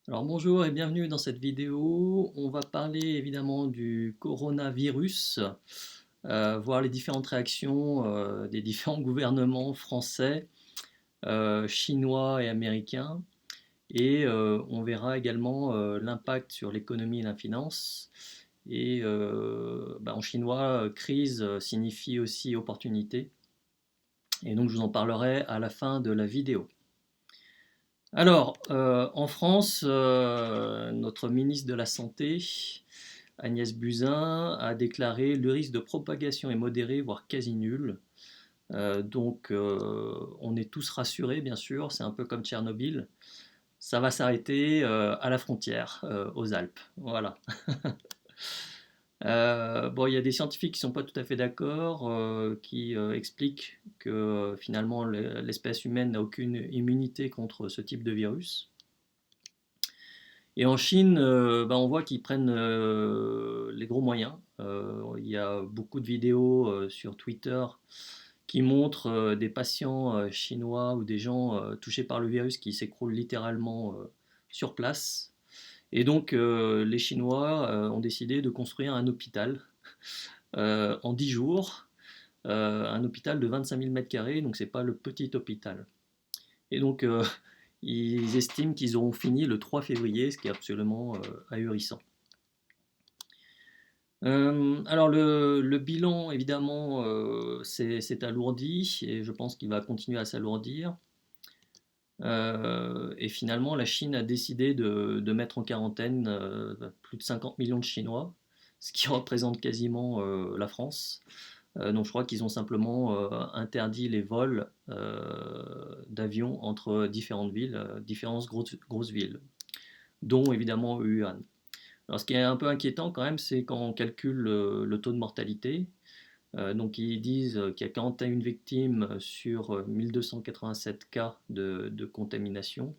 Alors bonjour et bienvenue dans cette vidéo. On va parler évidemment du coronavirus, voir les différentes réactions des différents gouvernements français, chinois et américains. Et on verra également l'impact sur l'économie et la finance. Et en chinois, crise signifie aussi opportunité. Et donc je vous en parlerai à la fin de la vidéo. Alors, en France, notre ministre de la Santé, Agnès Buzyn, a déclaré le risque de propagation est modéré, voire quasi nul. On est tous rassurés, bien sûr, c'est un peu comme Tchernobyl. Ça va s'arrêter à la frontière, aux Alpes. Voilà. Bon, il y a des scientifiques qui ne sont pas tout à fait d'accord, qui expliquent que finalement l'espèce humaine n'a aucune immunité contre ce type de virus. Et en Chine, on voit qu'ils prennent les gros moyens. Il y a beaucoup de vidéos sur Twitter qui montrent des patients chinois ou des gens touchés par le virus qui s'écroulent littéralement sur place. Et donc les Chinois ont décidé de construire un hôpital en 10 jours, un hôpital de 25 000 mètres carrés, donc c'est pas le petit hôpital. Et donc ils estiment qu'ils auront fini le 3 février, ce qui est absolument ahurissant. Alors le bilan, évidemment, s'est alourdi et je pense qu'il va continuer à s'alourdir. Et finalement, la Chine a décidé de mettre en quarantaine plus de 50 millions de Chinois, ce qui représente quasiment la France. Donc je crois qu'ils ont simplement interdit les vols d'avions entre différentes villes, différentes grosses villes, dont évidemment Wuhan. Alors ce qui est un peu inquiétant quand même, c'est quand on calcule le taux de mortalité. Donc ils disent qu'il y a 41 victimes sur 1287 cas de contamination.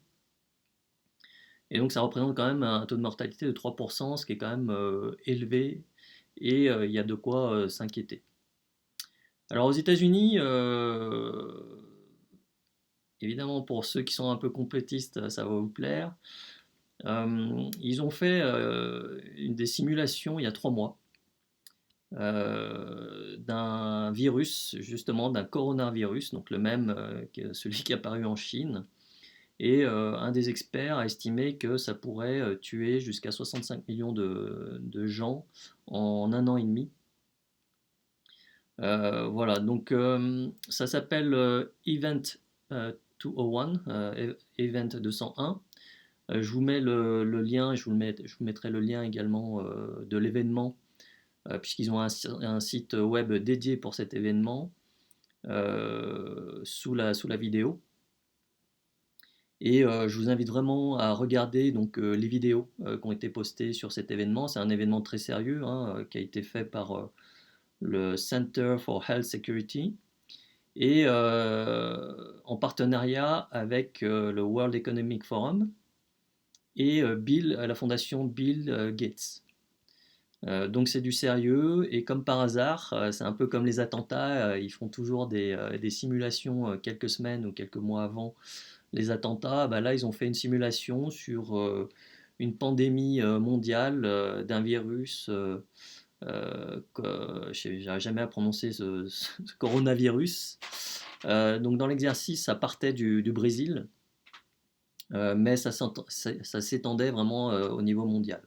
Et donc ça représente quand même un taux de mortalité de 3%, ce qui est quand même élevé, et il y a de quoi s'inquiéter. Alors aux États-Unis, évidemment pour ceux qui sont un peu complétistes, ça va vous plaire. Ils ont fait des simulations il y a 3 mois d'un virus, justement d'un coronavirus, donc le même que celui qui est apparu en Chine. Et un des experts a estimé que ça pourrait tuer jusqu'à 65 millions de gens en 1 an et demi. Voilà, donc ça s'appelle Event 201, Event 201. Je vous mets le lien, et je vous mettrai le lien également de l'événement, puisqu'ils ont un site web dédié pour cet événement sous la vidéo. Et je vous invite vraiment à regarder donc, les vidéos qui ont été postées sur cet événement. C'est un événement très sérieux hein, qui a été fait par le Center for Health Security et en partenariat avec le World Economic Forum et la fondation Bill Gates. Donc c'est du sérieux et comme par hasard, c'est un peu comme les attentats, ils font toujours des simulations quelques semaines ou quelques mois avant les attentats. Bah là ils ont fait une simulation sur une pandémie mondiale d'un virus je n'arrive jamais à prononcer ce coronavirus. Donc dans l'exercice, ça partait du Brésil, mais ça s'étendait vraiment au niveau mondial.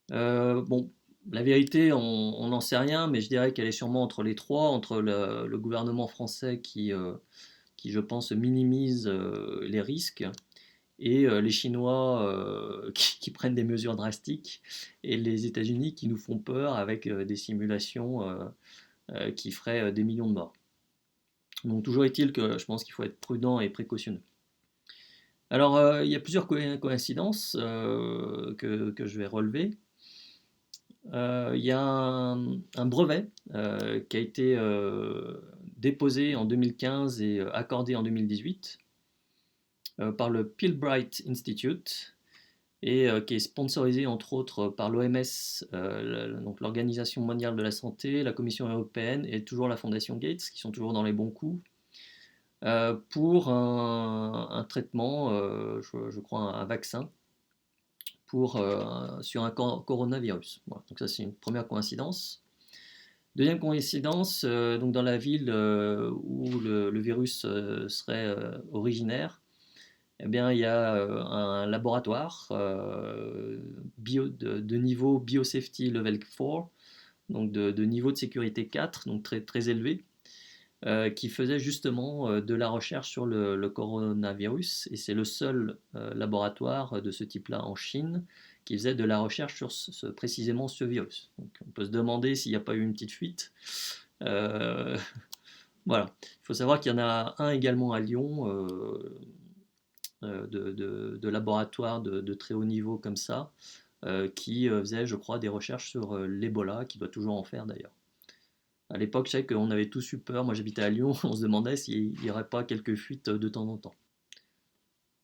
Bon, la vérité, on n'en sait rien, mais je dirais qu'elle est sûrement entre les trois, entre le gouvernement français qui, je pense, minimise les risques, et les Chinois qui prennent des mesures drastiques, et les États-Unis qui nous font peur avec des simulations qui feraient des millions de morts. Donc toujours est-il que je pense qu'il faut être prudent et précautionneux. Alors il y a plusieurs coïncidences que je vais relever. Il y a un brevet qui a été déposé en 2015 et accordé en 2018 par le Pilbright Institute et qui est sponsorisé entre autres par l'OMS, donc l'Organisation mondiale de la santé, la Commission européenne et toujours la Fondation Gates, qui sont toujours dans les bons coups. pour un traitement, je crois un vaccin sur un coronavirus. Voilà, donc ça c'est une première coïncidence. Deuxième coïncidence, donc dans la ville où le virus serait originaire, eh bien, il y a un laboratoire de niveau Biosafety Level 4, donc de niveau de sécurité 4, donc très, très élevé, qui faisait justement de la recherche sur le coronavirus. Et c'est le seul laboratoire de ce type-là en Chine qui faisait de la recherche sur précisément ce virus. Donc on peut se demander s'il n'y a pas eu une petite fuite. Euh, voilà. Il faut savoir qu'il y en a un également à Lyon, de laboratoires de très haut niveau comme ça, qui faisait, je crois, des recherches sur l'Ebola, qui doit toujours en faire d'ailleurs. À l'époque, je sais qu'on avait tous eu peur. Moi, j'habitais à Lyon. On se demandait s'il n'y aurait pas quelques fuites de temps en temps.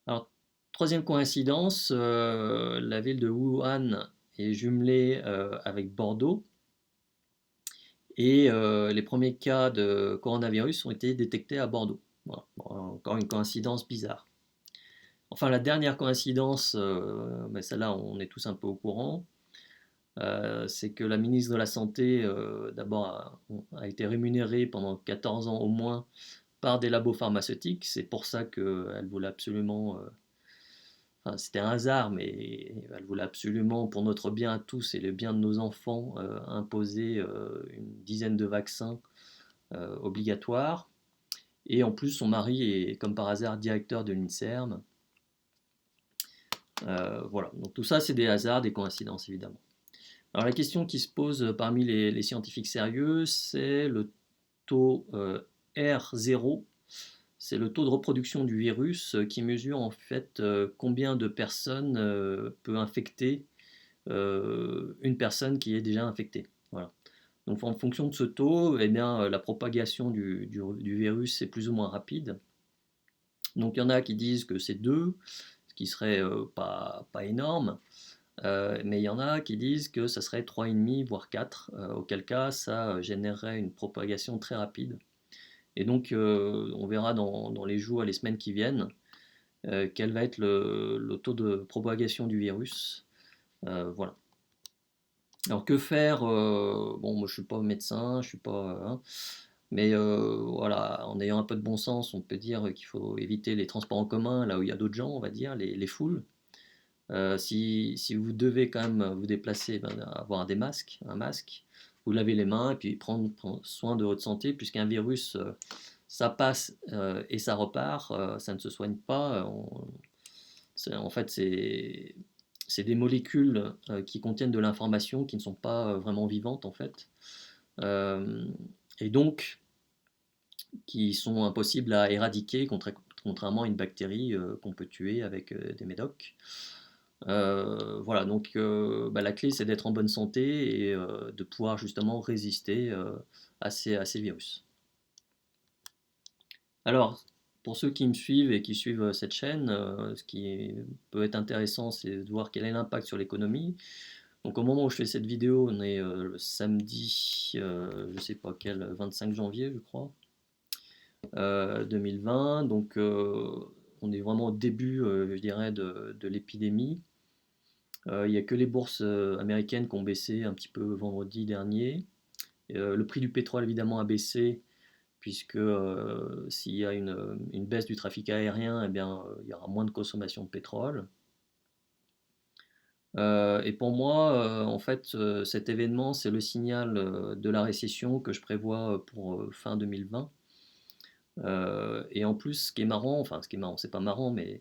Alors, troisième coïncidence, la ville de Wuhan est jumelée avec Bordeaux. Et les premiers cas de coronavirus ont été détectés à Bordeaux. Voilà. Bon, encore une coïncidence bizarre. Enfin, la dernière coïncidence, mais celle-là, on est tous un peu au courant, c'est que la ministre de la Santé, d'abord, a été rémunérée pendant 14 ans au moins par des labos pharmaceutiques. C'est pour ça qu'elle voulait absolument, enfin, c'était un hasard, mais elle voulait absolument, pour notre bien à tous et le bien de nos enfants, imposer une dizaine de vaccins obligatoires. Et en plus, son mari est, comme par hasard, directeur de l'INSERM. Voilà, donc tout ça, c'est des hasards, des coïncidences, évidemment. Alors la question qui se pose parmi les scientifiques sérieux, c'est le taux R0, c'est le taux de reproduction du virus qui mesure en fait combien de personnes peut infecter une personne qui est déjà infectée. Voilà. Donc en fonction de ce taux, eh bien, la propagation du virus est plus ou moins rapide. Donc il y en a qui disent que c'est 2, ce qui serait pas énorme. Mais il y en a qui disent que ça serait 3,5 voire 4, auquel cas ça générerait une propagation très rapide. Et donc on verra dans les jours et les semaines qui viennent quel va être le taux de propagation du virus. Voilà. Alors que faire bon, moi je suis pas médecin, je suis pas. Hein, mais voilà, en ayant un peu de bon sens, on peut dire qu'il faut éviter les transports en commun, là où il y a d'autres gens, on va dire, les foules. Si vous devez quand même vous déplacer, ben, avoir un masque, vous lavez les mains et puis prendre soin de votre santé, puisqu'un virus, ça passe et ça repart, ça ne se soigne pas. En fait, c'est des molécules qui contiennent de l'information qui ne sont pas vraiment vivantes en fait. Euh, et donc qui sont impossibles à éradiquer contrairement à une bactérie qu'on peut tuer avec des médocs. Voilà, donc bah, la clé c'est d'être en bonne santé et de pouvoir justement résister à ces virus. Alors, pour ceux qui me suivent et qui suivent cette chaîne, ce qui peut être intéressant, c'est de voir quel est l'impact sur l'économie. Donc au moment où je fais cette vidéo, on est le samedi, je sais pas quel, 25 janvier je crois, 2020. Donc on est vraiment au début, je dirais, de l'épidémie. Il n'y a que les bourses américaines qui ont baissé un petit peu vendredi dernier. Le prix du pétrole évidemment a baissé puisque s'il y a une baisse du trafic aérien, eh bien, il y aura moins de consommation de pétrole. Et pour moi, en fait, cet événement, c'est le signal de la récession que je prévois pour fin 2020. Et en plus, ce qui est marrant, enfin, ce qui est marrant, c'est pas marrant, mais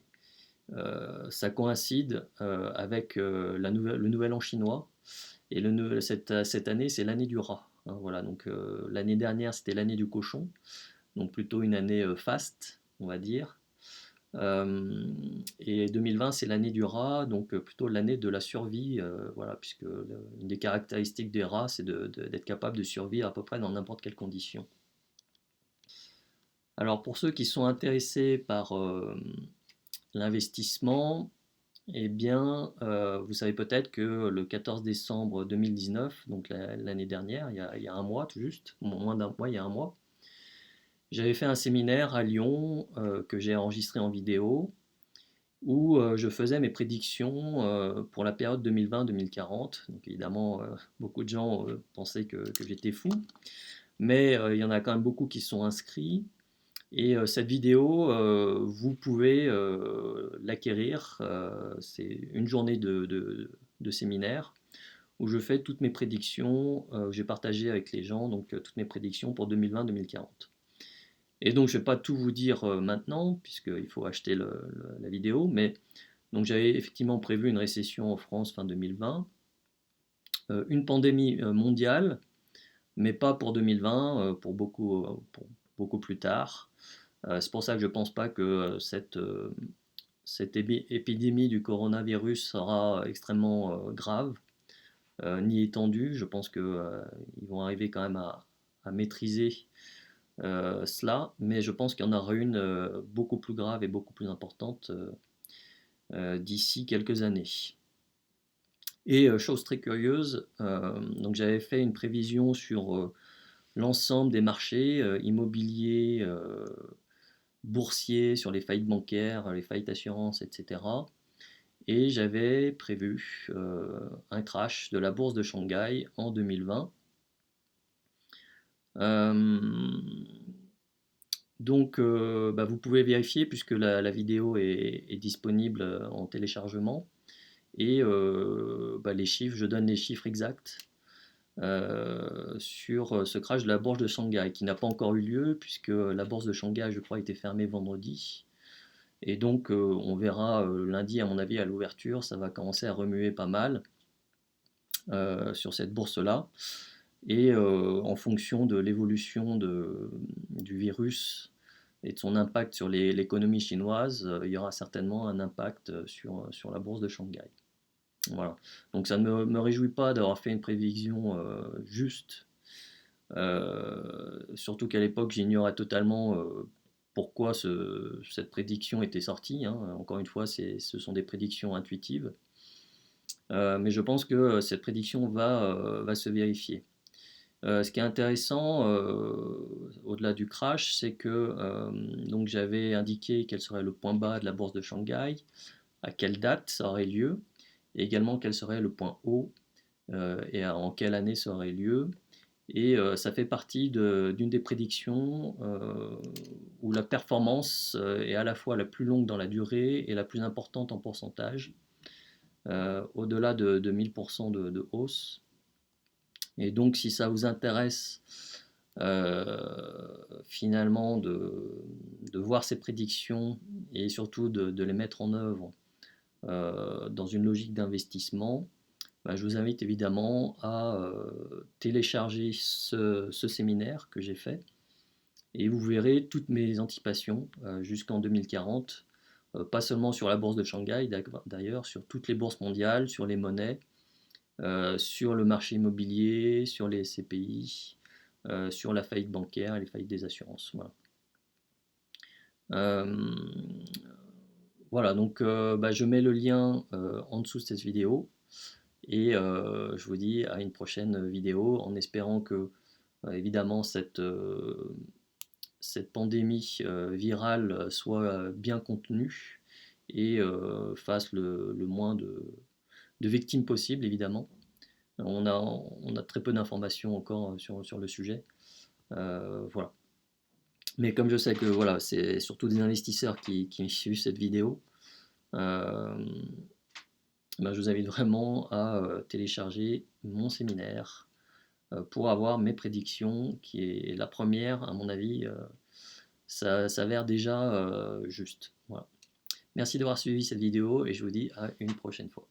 ça coïncide avec le nouvel an chinois. Et cette année, c'est l'année du rat. Hein, voilà, donc l'année dernière, c'était l'année du cochon, donc plutôt une année faste, on va dire. Et 2020, c'est l'année du rat, donc plutôt l'année de la survie, voilà, puisque une des caractéristiques des rats, c'est d'être capable de survivre à peu près dans n'importe quelle condition. Alors pour ceux qui sont intéressés par l'investissement, eh bien, vous savez peut-être que le 14 décembre 2019, donc l'année dernière, il y a un mois tout juste, moins d'un mois, il y a un mois, J'avais fait un séminaire à Lyon que j'ai enregistré en vidéo où je faisais mes prédictions pour la période 2020-2040. Donc évidemment, beaucoup de gens pensaient que j'étais fou, mais il y en a quand même beaucoup qui se sont inscrits. Et cette vidéo, vous pouvez l'acquérir. C'est une journée de séminaire où je fais toutes mes prédictions. J'ai partagé avec les gens donc toutes mes prédictions pour 2020-2040. Et donc je ne vais pas tout vous dire maintenant puisqu'il faut acheter la vidéo, mais donc j'avais effectivement prévu une récession en France fin 2020, une pandémie mondiale, mais pas pour 2020, pour beaucoup plus tard. C'est pour ça que je ne pense pas que cette épidémie du coronavirus sera extrêmement grave, ni étendue. Je pense qu'ils vont arriver quand même à maîtriser cela, mais je pense qu'il y en aura une beaucoup plus grave et beaucoup plus importante d'ici quelques années. Et chose très curieuse, donc j'avais fait une prévision sur l'ensemble des marchés immobiliers, boursiers, sur les faillites bancaires, les faillites d'assurance, etc. Et j'avais prévu un crash de la bourse de Shanghai en 2020. Donc, bah, vous pouvez vérifier puisque la vidéo est disponible en téléchargement. Et bah, les chiffres, je donne les chiffres exacts sur ce crash de la bourse de Shanghai qui n'a pas encore eu lieu puisque la bourse de Shanghai, je crois, était fermée vendredi. Et donc, on verra lundi, à mon avis, à l'ouverture, ça va commencer à remuer pas mal sur cette bourse-là. Et en fonction de l'évolution du virus et de son impact sur l'économie chinoise, il y aura certainement un impact sur la bourse de Shanghai. Voilà. Donc ça ne me réjouit pas d'avoir fait une prévision juste, surtout qu'à l'époque j'ignorais totalement pourquoi cette prédiction était sortie, hein. Encore une fois, ce sont des prédictions intuitives. Mais je pense que cette prédiction va se vérifier. Ce qui est intéressant, au-delà du crash, c'est que donc j'avais indiqué quel serait le point bas de la bourse de Shanghai, à quelle date ça aurait lieu, et également quel serait le point haut et en quelle année ça aurait lieu. Et ça fait partie d'une des prédictions où la performance est à la fois la plus longue dans la durée et la plus importante en pourcentage, au-delà de 1000% de hausse. Et donc, si ça vous intéresse finalement de voir ces prédictions et surtout de les mettre en œuvre dans une logique d'investissement, bah, je vous invite évidemment à télécharger ce séminaire que j'ai fait et vous verrez toutes mes anticipations jusqu'en 2040, pas seulement sur la bourse de Shanghai d'ailleurs, sur toutes les bourses mondiales, sur les monnaies, sur le marché immobilier, sur les SCPI, sur la faillite bancaire et les faillites des assurances. Voilà. Voilà, donc bah, je mets le lien en dessous de cette vidéo et je vous dis à une prochaine vidéo en espérant que évidemment cette pandémie virale soit bien contenue et fasse le moins de victimes possible évidemment. On a très peu d'informations encore sur le sujet. Voilà. Mais comme je sais que voilà, c'est surtout des investisseurs qui suivent cette vidéo, ben, je vous invite vraiment à télécharger mon séminaire pour avoir mes prédictions, qui est la première, à mon avis, ça s'avère déjà juste. Voilà. Merci d'avoir suivi cette vidéo et je vous dis à une prochaine fois.